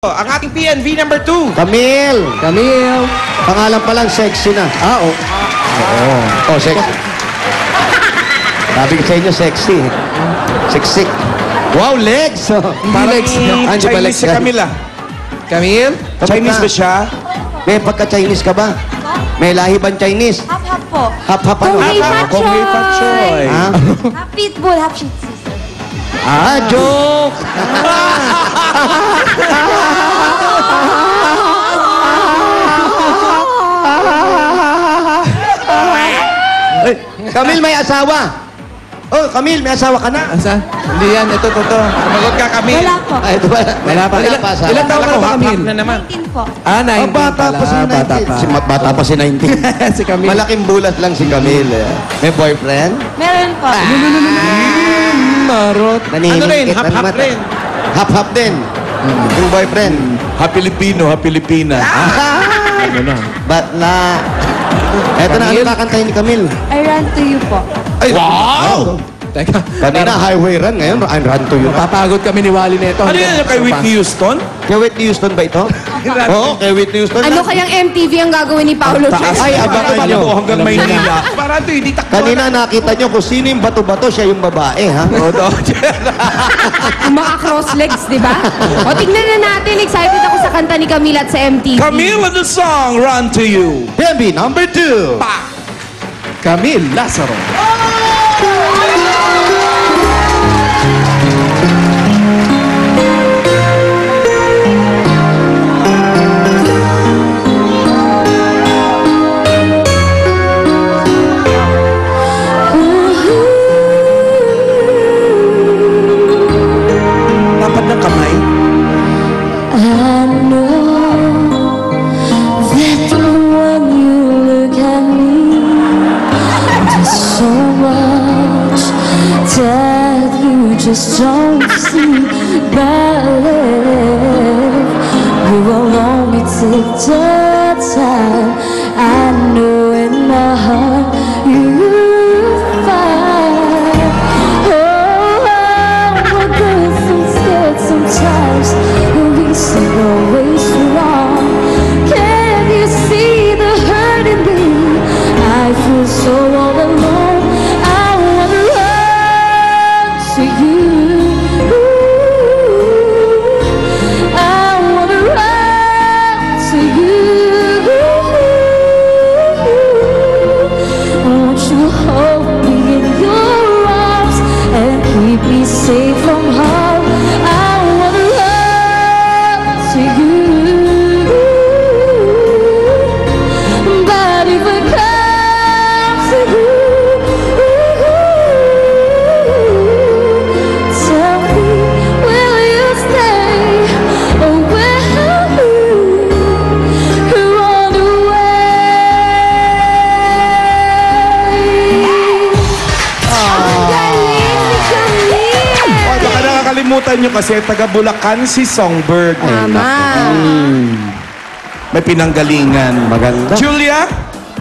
Ang ating PNV number 2. Camille. Camille. Pangalan pa lang, sexy na. Oo. Oh, sexy. Sabi ko sa inyo, sexy. Sexy. Wow, legs. Hindi legs. Andiyo ba Chinese legs? si Camila. Camille? Chinese ba siya? May pagka-Chinese ka ba? May lahi bang Chinese? Half-half po. Hap-hap ano? Kung may Kung may patsoy. Ha? Half pitbull, half shih tzu. Ah, joke! Ay, Camille, may asawa. Oh, Camille, may asawa ka na. Asa? Hindi yan. Ito, totoo. Sumagot ka, Camille. Wala po. Ay, ito ba? Wala pa. asawa. Ilan taon Kala ka ko na ba, hap-hap Camille? na naman. 19 po. Ah, 19 Oh, bata pa si 19. Bata pa. Bata pa si 19. Si Camille. Malaking bulat lang si Camille. May boyfriend? Meron po. Marot. Ano rin? Hap-hap rin. Hap-hap din. Yung boyfriend. Ha Pilipino, ha Pilipina. Ano na? Ba't na? Eto na, ano kakantahin ni Camille? I run to you po. Ay, Wow! Teka. Kanina highway run, ngayon run to you. Papagod kami ni Wally nito. Ano yun kay Whitney Houston? Kay Whitney Houston ba ito? Oo, kay Whitney Houston. Ano kayang MTV ang gagawin ni Paolo Taas. Ay, Ay, abangan abangan nyo. nyo. Hanggang Maynila. Para ito, hindi takbo. Kanina nakita nyo kung sino yung bato-bato, siya yung babae, ha? Yung mga cross legs, di ba? O, tignan na natin. Excited ako sa kanta ni Camille at sa MTV. Camille and the song, Run to You. Baby, number 2. Camille Lazaro. Tapat ng kamay. I know that when you look at me, there's so much that you just don't see. But you will only take the time. I know in my heart you'll find. Oh, we're good and scared sometimes. We say always wrong. Can you see the hurt in me? I feel so all alone. I wanna run to you. I wanna run to you. Won't you hold me in your arms and keep me safe from harm? I wanna run to you. But if it comes to you, tell me, will you stay or will you run away? Ang galing ni Camille! Oh, baka nakakalimutan nyo kasi taga Bulacan si Songbird. Tama. May pinanggalingan. Maganda. Julia?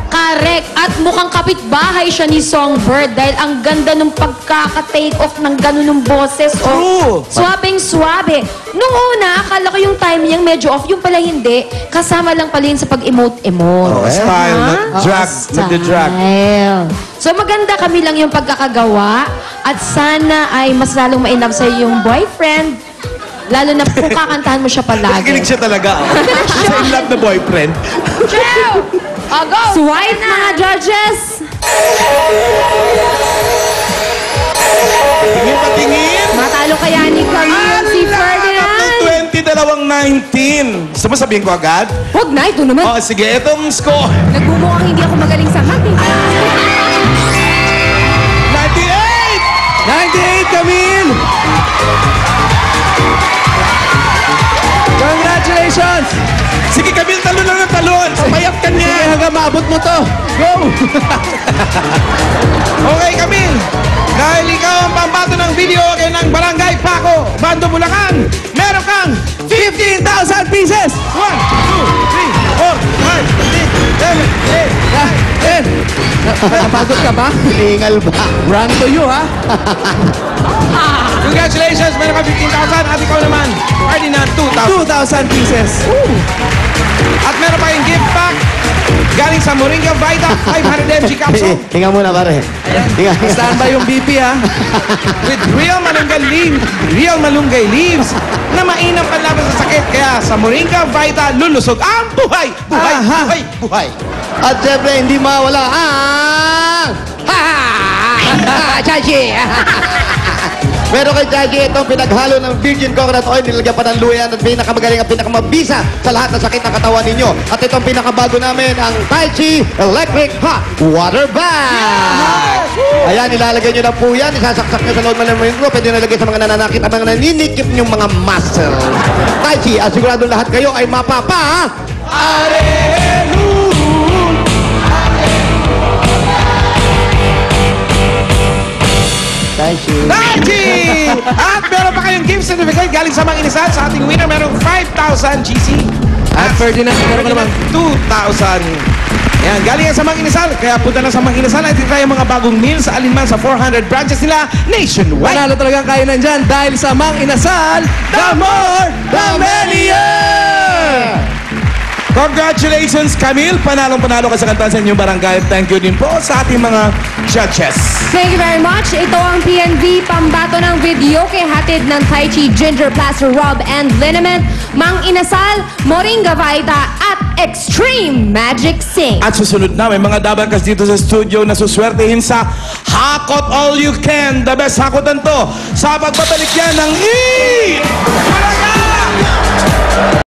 Correct. At mukhang kapitbahay siya ni Songbird dahil ang ganda ng pagkaka-take off ng ganun ng boses. True. Swabing-swabe. Nung una, akala ko yung time niyang medyo off. Yung pala hindi. Kasama lang pala yun sa pag-emote-emote. Oh, style. Ha? Nag-drag. Nag-drag. Style. So maganda kami lang yung pagkakagawa at sana ay mas lalong ma-inlove sa'yo yung boyfriend. Lalo na kung kakantahan mo siya palagi. Nakikinig siya talaga. Siya in love na boyfriend. Joe! Go! Swipe, mga judges! Tingin patingin. Matalo kaya ni Camille si Ferdinand? 20-19. Gusto mo sabihin ko agad? Huwag na, ito naman. Oh, sige, itong score. Nagmumukhang hindi ako magaling sa math. 98! 98, Camille! Congratulations! Sige, Camille, talon lang ng talon. Pamayat ka Sige, niya. hanggang maabot mo to. Go! Okay, Camille. Dahil ikaw ang pambato ng video kay ng Barangay Paco, Bando Bulacan, meron kang 15,000 pieces! 1, 2, 3, 4, 5, 6, 7, 8, 9. Napagod ka ba? Tingal ba? Run to you, ha? Congratulations! Meron ka 15,000 at ikaw naman, Ferdinand, 2,000. 2,000 pieces. At meron pa yung gift pack galing sa Moringa Vita 500 mg capsule Hinga muna, pare. Hinga. Saan ba yung BP, ha? with real malunggay leaves na mainam panlaban sa sakit. Kaya sa Moringa Vita, lulusog ang buhay! Buhay! At syempre, hindi mawala ang... Chachi! Meron kay Chachi itong pinaghalo ng virgin coconut oil, nilagyan pa ng luyan at pinakamagaling at pinakamabisa sa lahat ng sakit ng katawan ninyo. At itong pinakabago namin, ang Tai Chi Electric Hot Water Bag. Ayan, ilalagay nyo na po yan. Isasaksak nyo sa loob ng lemon. Pwede nalagay sa mga nananakit at mga naninikip nyong mga muscles. Tai Chi, at sigurado lahat kayo ay mapapa... Tai Chi. Nike! At meron pa kayong gift certificate galing sa Mang Inasal. Sa ating winner, merong 5,000 GC. At Ferdinand, meron ka naman. 2,000. Yan, galing yan sa Mang Inasal. Kaya punta na sa Mang Inasal at tayo mga bagong meals sa alinman sa 400 branches nila nationwide. Panalo talagang kainan dyan dahil sa Mang Inasal, the more, the merrier! Congratulations, Camille! Panalong-panalo ka sa kantaan sa inyong barangay. Thank you din po sa ating mga judges. Thank you very much. Ito ang PNV pambato ng video kay hatid ng Tai Chi Ginger Plaster Rub and Liniment, Mang Inasal, Moringa Vita at Extreme Magic Sing. At susunod na, may mga dabarkas dito sa studio na suswertehin sa Hakot All You Can. The best hakotan to sa pagbabalik yan ng